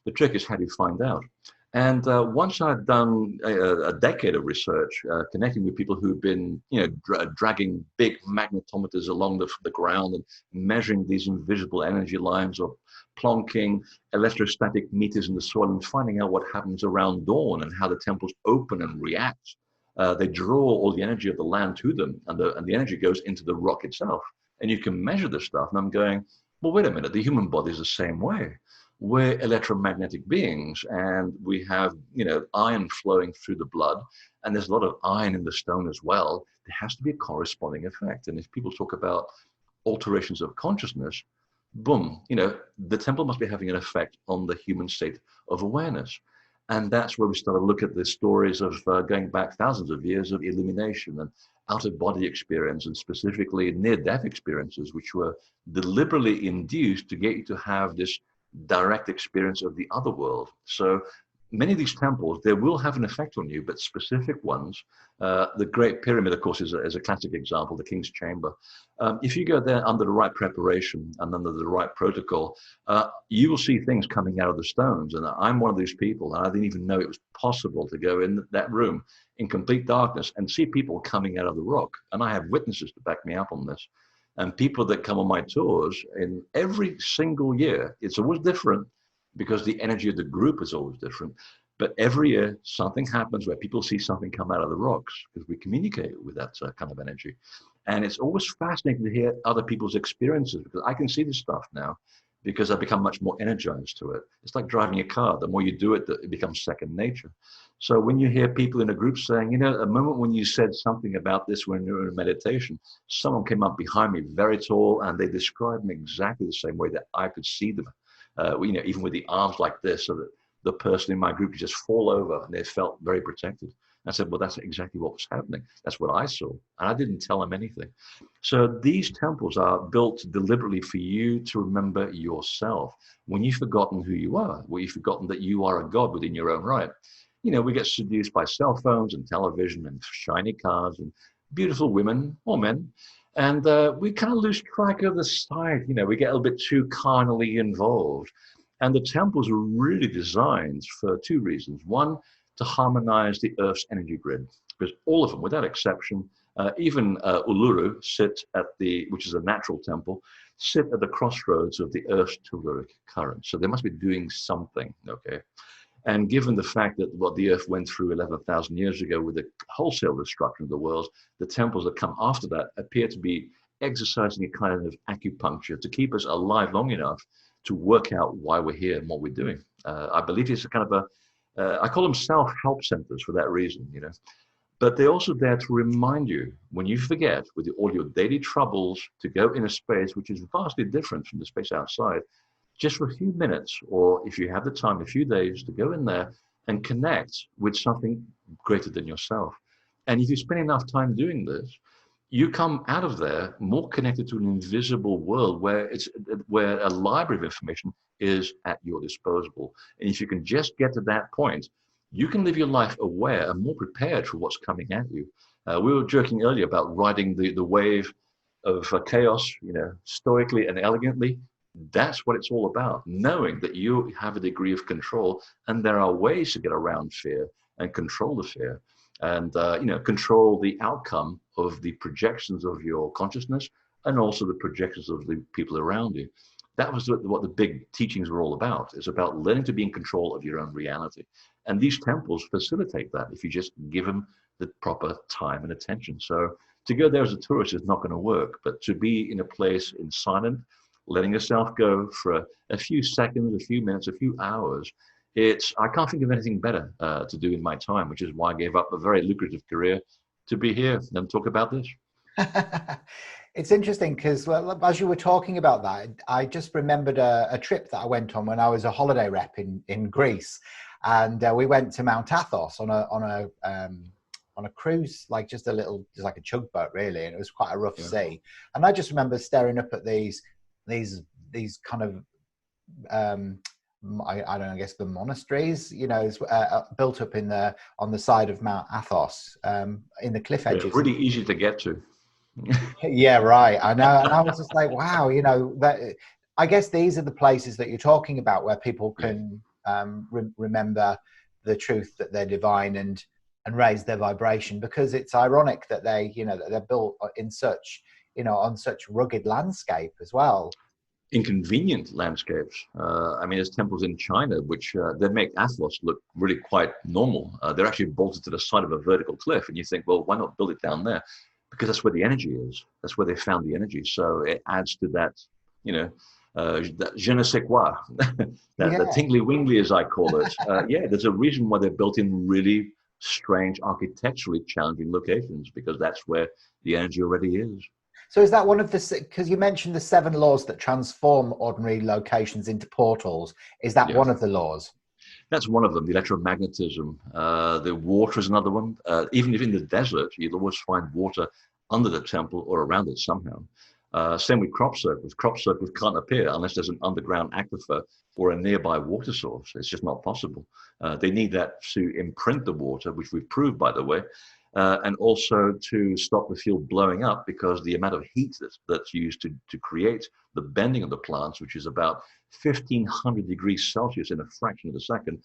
The trick is how do you find out? And once I'd done a decade of research, connecting with people who've been, dragging big magnetometers along the ground and measuring these invisible energy lines, or plonking electrostatic meters in the soil and finding out what happens around dawn and how the temples open and react. They draw all the energy of the land to them, and the energy goes into the rock itself. And you can measure this stuff. And I'm going, well, wait a minute, the human body is the same way. We're electromagnetic beings, and we have, iron flowing through the blood, and there's a lot of iron in the stone as well. There has to be a corresponding effect. And if people talk about alterations of consciousness, boom, the temple must be having an effect on the human state of awareness. And that's where we start to look at the stories of going back thousands of years of illumination and out-of-body experience, and specifically near-death experiences, which were deliberately induced to get you to have this direct experience of the other world. So many of these temples, they will have an effect on you, but specific ones. The Great Pyramid, of course, is a classic example, the King's Chamber. If you go there under the right preparation and under the right protocol, you will see things coming out of the stones. And I'm one of these people, and I didn't even know it was possible to go in that room in complete darkness and see people coming out of the rock. And I have witnesses to back me up on this. And people that come on my tours, in every single year, it's always different because the energy of the group is always different. But every year, something happens where people see something come out of the rocks, because we communicate with that kind of energy. And it's always fascinating to hear other people's experiences, because I can see this stuff now because I've become much more energized to it. It's like driving a car. The more you do it, it becomes second nature. So when you hear people in a group saying, a moment when you said something about this when you were in meditation, someone came up behind me very tall, and they described me exactly the same way that I could see them. Even with the arms like this, so that the person in my group could just fall over, and they felt very protected. I said, well, that's exactly what was happening. That's what I saw. And I didn't tell them anything. So these temples are built deliberately for you to remember yourself. When you've forgotten who you are, when you've forgotten that you are a God within your own right. We get seduced by cell phones and television and shiny cars and beautiful women or men. And we kind of lose track of the side. We get a little bit too carnally involved. And the temples are really designed for two reasons. One, to harmonize the Earth's energy grid, because all of them, without exception, even Uluru which is a natural temple, sit at the crossroads of the Earth's telluric current. So they must be doing something, okay? And given the fact that what the Earth went through 11,000 years ago with the wholesale destruction of the world, the temples that come after that appear to be exercising a kind of acupuncture to keep us alive long enough to work out why we're here and what we're doing. I believe it's a kind of I call them self-help centers for that reason, But they're also there to remind you, when you forget with all your daily troubles, to go in a space which is vastly different from the space outside, just for a few minutes, or if you have the time, a few days, to go in there and connect with something greater than yourself. And if you spend enough time doing this, you come out of there more connected to an invisible world where a library of information is at your disposal. And if you can just get to that point, you can live your life aware and more prepared for what's coming at you. We were joking earlier about riding the wave of chaos, stoically and elegantly. That's what it's all about, knowing that you have a degree of control, and there are ways to get around fear and control the fear. And control the outcome of the projections of your consciousness, and also the projections of the people around you. That was what the big teachings were all about. It's about learning to be in control of your own reality. And these temples facilitate that if you just give them the proper time and attention. So to go there as a tourist is not going to work, but to be in a place in silent, letting yourself go for a few seconds, a few minutes, a few hours, I can't think of anything better to do in my time, which is why I gave up a very lucrative career to be here and talk about this. It's interesting because, well, as you were talking about that, I just remembered a trip that I went on when I was a holiday rep in Greece, and we went to Mount Athos on a cruise, like just like a chug boat really, and it was quite a rough Yeah. sea. And I just remember staring up at these kind of I don't know, I guess the monasteries, built up on the side of Mount Athos, in the cliff Yeah, edges. really easy to get to. Yeah, right. I know. And I was just like, wow, that I guess these are the places that you're talking about where people can remember the truth that they're divine and raise their vibration, because it's ironic that that they're built in such, on such rugged landscape as well. Inconvenient landscapes. I mean, there's temples in China which they make Athos look really quite normal. They're actually bolted to the side of a vertical cliff, and you think, well, why not build it down there? Because that's where the energy is. That's where they found the energy. So it adds to that, that je ne sais quoi, that tingly wingly, as I call it. There's a reason why they're built in really strange, architecturally challenging locations, because that's where the energy already is. So is that one of the, because you mentioned the 7 laws that transform ordinary locations into portals, is that one of the laws? That's one of them, the electromagnetism. The water is another one. Even if in the desert, you'll always find water under the temple or around it somehow. Same with crop circles. Crop circles can't appear unless there's an underground aquifer or a nearby water source. It's just not possible. They need that to imprint the water, which we've proved, by the way, and also to stop the fuel blowing up, because the amount of heat that's used to create the bending of the plants, which is about 1,500 degrees Celsius in a fraction of a second,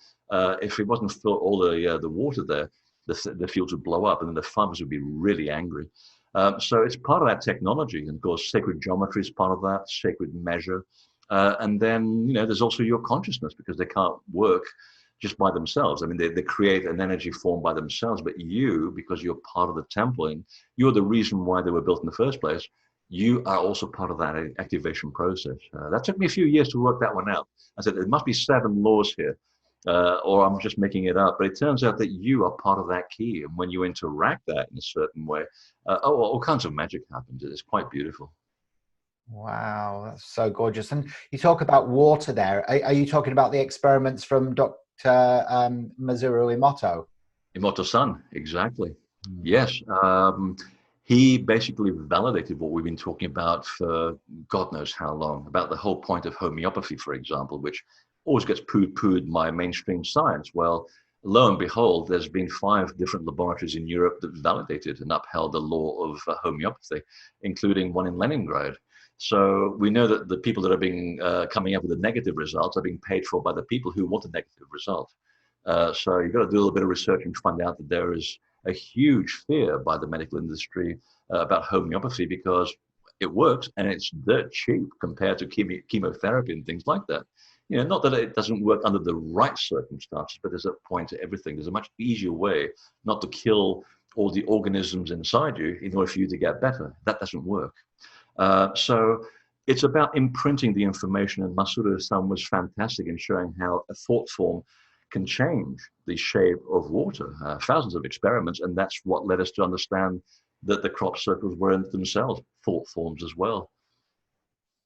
if it wasn't for all the water there, the fields would blow up, and then the farmers would be really angry. So it's part of that technology, and of course, sacred geometry is part of that, sacred measure, and then there's also your consciousness, because they can't work just by themselves. I mean, they create an energy form by themselves, but you, because you're part of the temple and you're the reason why they were built in the first place, you are also part of that activation process. That took me a few years to work that one out. I said, there must be 7 laws here, or I'm just making it up. But it turns out that you are part of that key. And when you interact that in a certain way, all kinds of magic happens. It's quite beautiful. Wow, that's so gorgeous. And you talk about water there. Are you talking about the experiments from Dr. Masaru Emoto? Emoto-san, exactly. Yes. He basically validated what we've been talking about for God knows how long, about the whole point of homeopathy, for example, which always gets poo-pooed by mainstream science. Well, lo and behold, there's been 5 different laboratories in Europe that validated and upheld the law of homeopathy, including one in Leningrad. So we know that the people that are being coming up with the negative results are being paid for by the people who want a negative result. So you've got to do a little bit of research and find out that there is a huge fear by the medical industry about homeopathy, because it works and it's dirt cheap compared to chemotherapy and things like that. Not that it doesn't work under the right circumstances, but there's a point to everything. There's a much easier way not to kill all the organisms inside you in order for you to get better. That doesn't work. So it's about imprinting the information, and Masaru-san was fantastic in showing how a thought form can change the shape of water. Thousands of experiments, and that's what led us to understand that the crop circles were in themselves thought forms as well.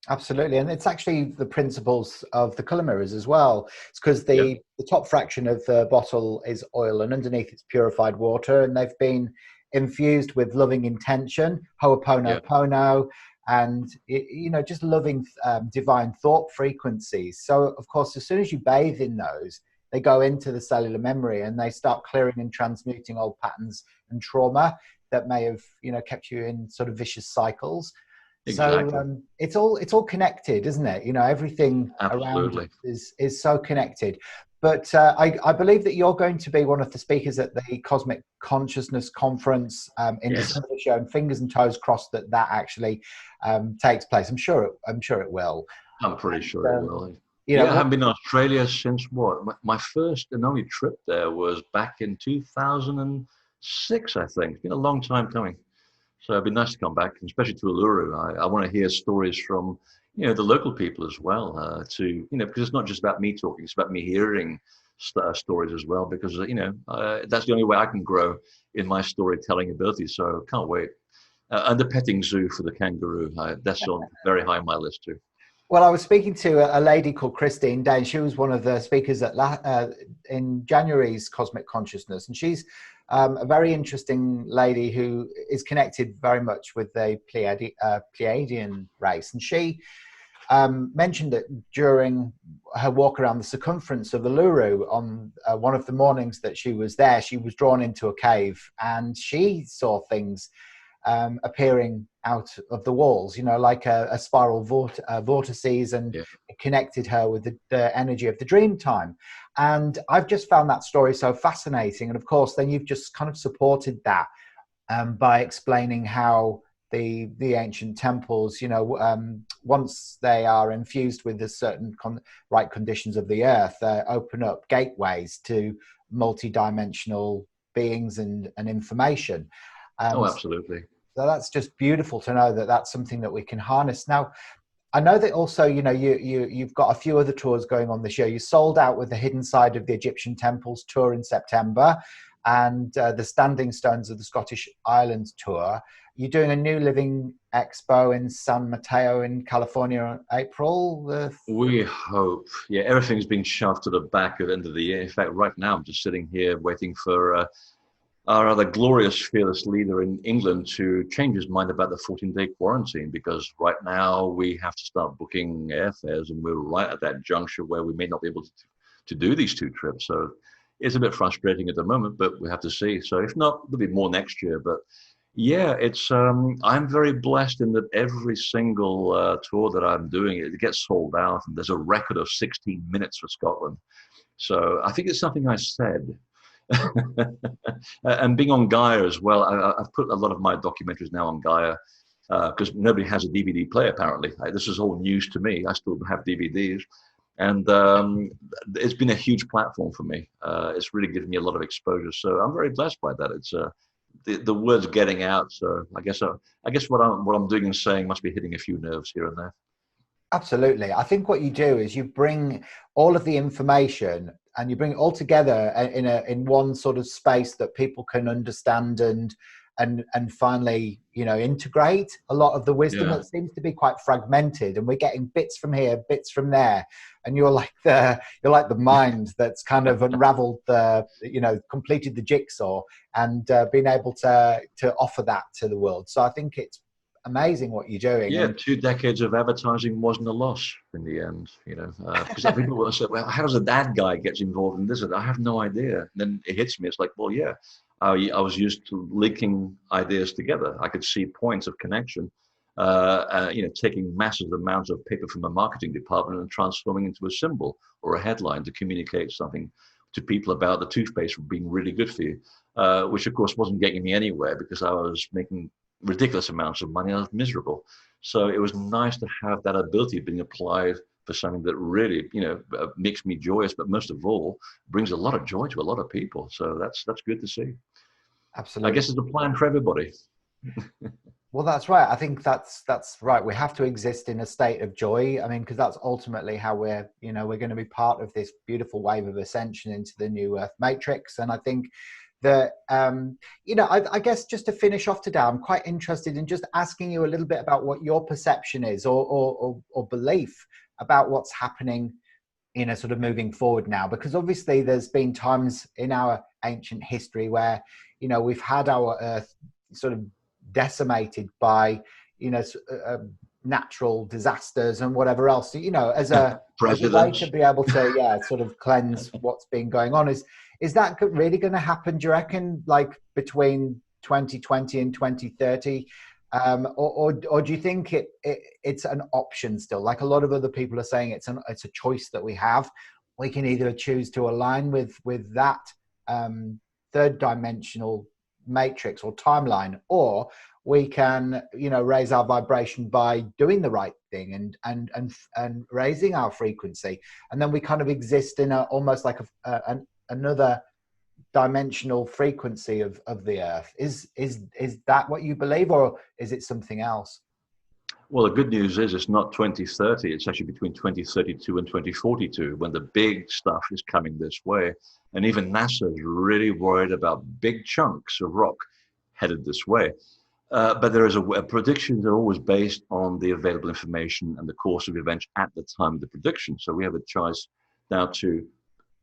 Absolutely, and it's actually the principles of the colour mirrors as well. It's because the top fraction of the bottle is oil, and underneath it's purified water, and they've been infused with loving intention, ho'oponopono, and just loving divine thought frequencies. So of course, as soon as you bathe in those, they go into the cellular memory and they start clearing and transmuting old patterns and trauma that may have kept you in sort of vicious cycles. Exactly. So it's all connected, isn't it? Everything around is so connected. But I believe that you're going to be one of the speakers at the Cosmic Consciousness Conference in December, and fingers and toes crossed that actually takes place. I'm sure it will. I'm pretty sure it will. I haven't been in Australia since what? My first and only trip there was back in 2006, I think. It's been a long time coming. So it'd be nice to come back, especially to Uluru. I want to hear stories from, the local people as well, because it's not just about me talking, it's about me hearing stories as well, because, that's the only way I can grow in my storytelling ability. So can't wait. And the petting zoo for the kangaroo. That's on very high on my list too. Well, I was speaking to a lady called Christine Dane. She was one of the speakers at in January's Cosmic Consciousness, and she's a very interesting lady who is connected very much with the Pleiadian race. And she mentioned that during her walk around the circumference of Uluru on one of the mornings that she was there, she was drawn into a cave and she saw things appearing out of the walls, like a spiral vortices, and it connected her with the energy of the dream time. And I've just found that story so fascinating. And of course, then you've just kind of supported that by explaining how the ancient temples, once they are infused with the certain right conditions of the earth, open up gateways to multi-dimensional beings and information. Oh, absolutely. So that's just beautiful to know that that's something that we can harness. Now, I know that also, you've got a few other tours going on this year. You sold out with the Hidden Side of the Egyptian Temples tour in September, and the Standing Stones of the Scottish Islands tour. You're doing a New Living Expo in San Mateo in California in April. We hope. Yeah, everything's been shoved to the back at the end of the year. In fact, right now I'm just sitting here waiting for our other glorious, fearless leader in England to change his mind about the 14-day quarantine, because right now we have to start booking airfares, and we're right at that juncture where we may not be able to do these two trips. So it's a bit frustrating at the moment, but we have to see. So if not, there'll be more next year. But yeah, it's I'm very blessed in that every single tour that I'm doing, it gets sold out, and there's a record of 16 minutes for Scotland. So I think it's something I said. And being on Gaia as well, I've put a lot of my documentaries now on Gaia because nobody has a DVD player apparently. This is all news to me. I still have DVDs, and it's been a huge platform for me. It's really given me a lot of exposure, so I'm very blessed by that. It's the word's getting out, so I guess what I'm doing and saying must be hitting a few nerves here and there. Absolutely. I think what you do is you bring all of the information and you bring it all together in one sort of space that people can understand and finally, integrate a lot of the wisdom that seems to be quite fragmented, and we're getting bits from here, bits from there. And you're like the mind that's kind of unraveled completed the jigsaw and been able to offer that to the world. So I think it's amazing what you're doing. Yeah, 2 decades of advertising wasn't a loss in the end, because people will say, well, how does a dad guy get involved in this? I have no idea. And then it hits me. It's like, well, yeah, I was used to linking ideas together. I could see points of connection, taking massive amounts of paper from the marketing department and transforming into a symbol or a headline to communicate something to people about the toothpaste being really good for you, which of course wasn't getting me anywhere because I was making ridiculous amounts of money. I was miserable. So it was nice to have that ability being applied for something that really, makes me joyous, but most of all, brings a lot of joy to a lot of people. So that's good to see. Absolutely. I guess it's a plan for everybody. Well, that's right. I think that's right. We have to exist in a state of joy. I mean, because that's ultimately how we're going to be part of this beautiful wave of ascension into the new Earth matrix. And I think that, I guess just to finish off today, I'm quite interested in just asking you a little bit about what your perception is or belief about what's happening, sort of moving forward now, because obviously there's been times in our ancient history where, we've had our Earth sort of decimated by, natural disasters and whatever else, as a way to be able to, sort of cleanse what's been going on. Is that really going to happen, do you reckon, like between 2020 and 2030? Or do you think it's an option still? Like a lot of other people are saying, it's a choice that we have. We can either choose to align with that third dimensional matrix or timeline, or we can, raise our vibration by doing the right thing and raising our frequency, and then we kind of exist in almost like another dimensional frequency of the Earth. Is that what you believe, or is it something else? Well, the good news is it's not 2030. It's actually between 2032 and 2042 when the big stuff is coming this way. And even NASA is really worried about big chunks of rock headed this way. But there is predictions are always based on the available information and the course of events at the time of the prediction. So we have a choice now to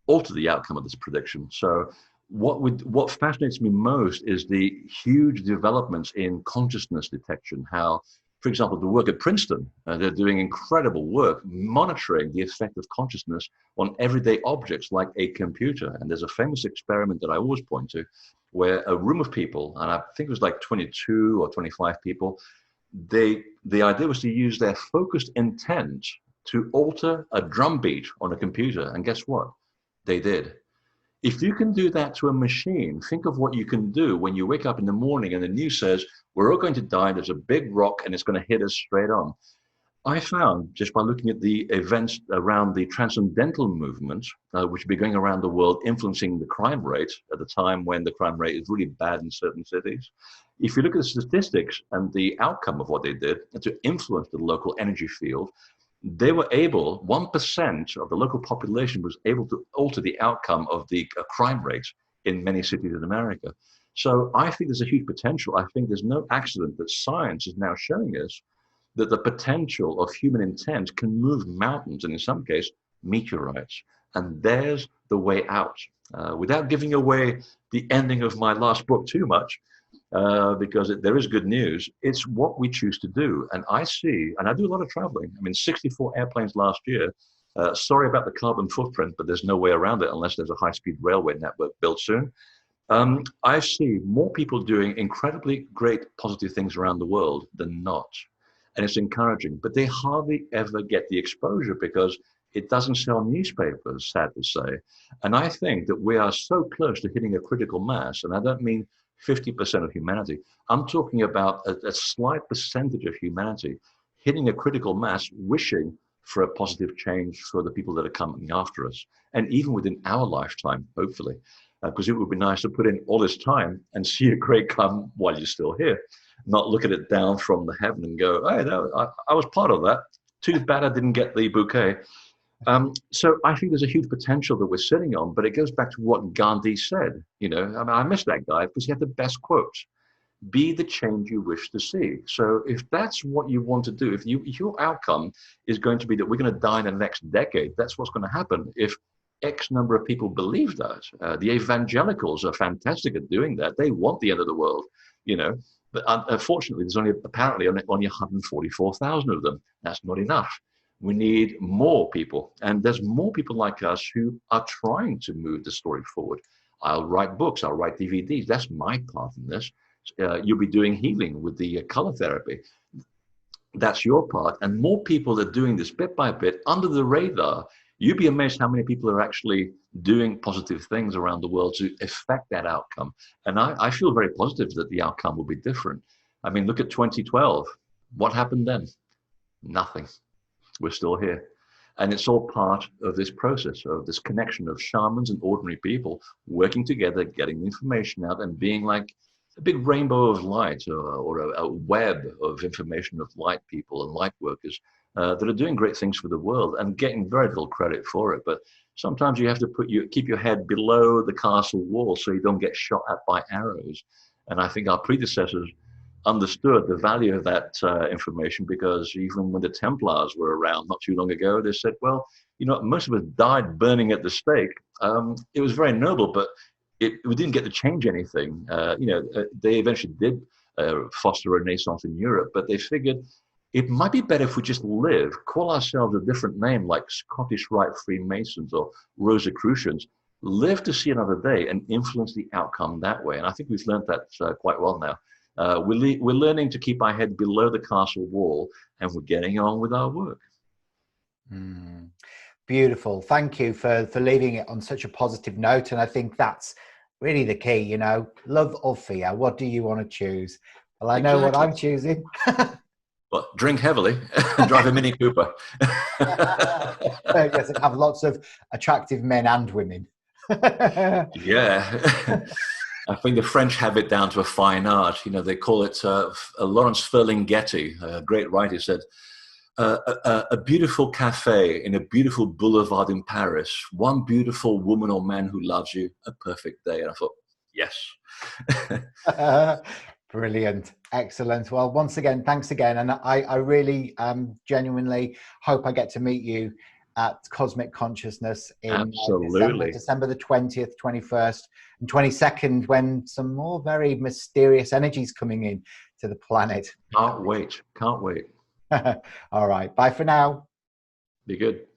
alter the outcome of this prediction. So what fascinates me most is the huge developments in consciousness detection. How, for example, the work at Princeton, they're doing incredible work monitoring the effect of consciousness on everyday objects like a computer. And there's a famous experiment that I always point to, where a room of people, and I think it was like 22 or 25 people, the idea was to use their focused intent to alter a drum beat on a computer. And guess what? They did. If you can do that to a machine, think of what you can do when you wake up in the morning and the news says, we're all going to die, there's a big rock and it's going to hit us straight on. I found, just by looking at the events around the transcendental movement, which would be going around the world influencing the crime rate at the time when the crime rate is really bad in certain cities. If you look at the statistics and the outcome of what they did to influence the local energy field, they were able, 1% of the local population was able to alter the outcome of the crime rate in many cities in America. So I think there's a huge potential. I think there's no accident that science is now showing us that the potential of human intent can move mountains, and in some cases, meteorites. And there's the way out. Without giving away the ending of my last book too much, because there is good news, it's what we choose to do. And I see, and I do a lot of traveling. I mean, 64 airplanes last year. Sorry about the carbon footprint, but there's no way around it unless there's a high-speed railway network built soon. I see more people doing incredibly great positive things around the world than not. And it's encouraging, but they hardly ever get the exposure because it doesn't sell newspapers, sad to say. And I think that we are so close to hitting a critical mass, and I don't mean 50% of humanity. I'm talking about a slight percentage of humanity hitting a critical mass, wishing for a positive change for the people that are coming after us. And even within our lifetime, hopefully, because it would be nice to put in all this time and see a great come while you're still here. Not look at it down from the heaven and go, hey, no, I was part of that. Too bad I didn't get the bouquet. So I think there's a huge potential that we're sitting on, but it goes back to what Gandhi said. You know, I mean, I miss that guy because he had the best quotes. Be the change you wish to see. So if that's what you want to do, if your outcome is going to be that we're going to die in the next decade, that's what's going to happen. If X number of people believe that, the evangelicals are fantastic at doing that. They want the end of the world, you know. But unfortunately, there's apparently only 144,000 of them. That's not enough. We need more people. And there's more people like us who are trying to move the story forward. I'll write books, I'll write DVDs. That's my part in this. You'll be doing healing with the color therapy. That's your part. And more people are doing this bit by bit under the radar. You'd be amazed how many people are actually doing positive things around the world to affect that outcome. And I feel very positive that the outcome will be different. I mean, look at 2012. What happened then? Nothing. We're still here. And it's all part of this process, of this connection of shamans and ordinary people working together, getting information out and being like a big rainbow of light or a web of information of light people and light workers that are doing great things for the world and getting very little credit for it. But sometimes you have to keep your head below the castle wall so you don't get shot at by arrows. And I think our predecessors understood the value of that information, because even when the Templars were around not too long ago, they said, well, you know, most of us died burning at the stake. It was very noble, but we didn't get to change anything. They eventually did foster a renaissance in Europe, but they figured it might be better if we just live, call ourselves a different name like Scottish Rite Freemasons or Rosicrucians, live to see another day and influence the outcome that way. And I think we've learned that quite well now. We're learning to keep our head below the castle wall, and we're getting on with our work. Beautiful. Thank you for leaving it on such a positive note. And I think that's really the key, you know, love or fear. What do you want to choose? Well, I know what I'm choosing. Well, drink heavily and drive a Mini Cooper. Yes, and have lots of attractive men and women. Yeah. I think the French have it down to a fine art. You know, they call it, Lawrence Ferlinghetti, a great writer, said, a beautiful cafe in a beautiful boulevard in Paris, one beautiful woman or man who loves you, a perfect day. And I thought, yes. Brilliant. Excellent. Well, once again, thanks again. And I really genuinely hope I get to meet you at Cosmic Consciousness in Absolutely. December the 20th, 21st and 22nd, when some more very mysterious energies coming in to the planet. Can't wait. Can't wait. All right. Bye for now. Be good.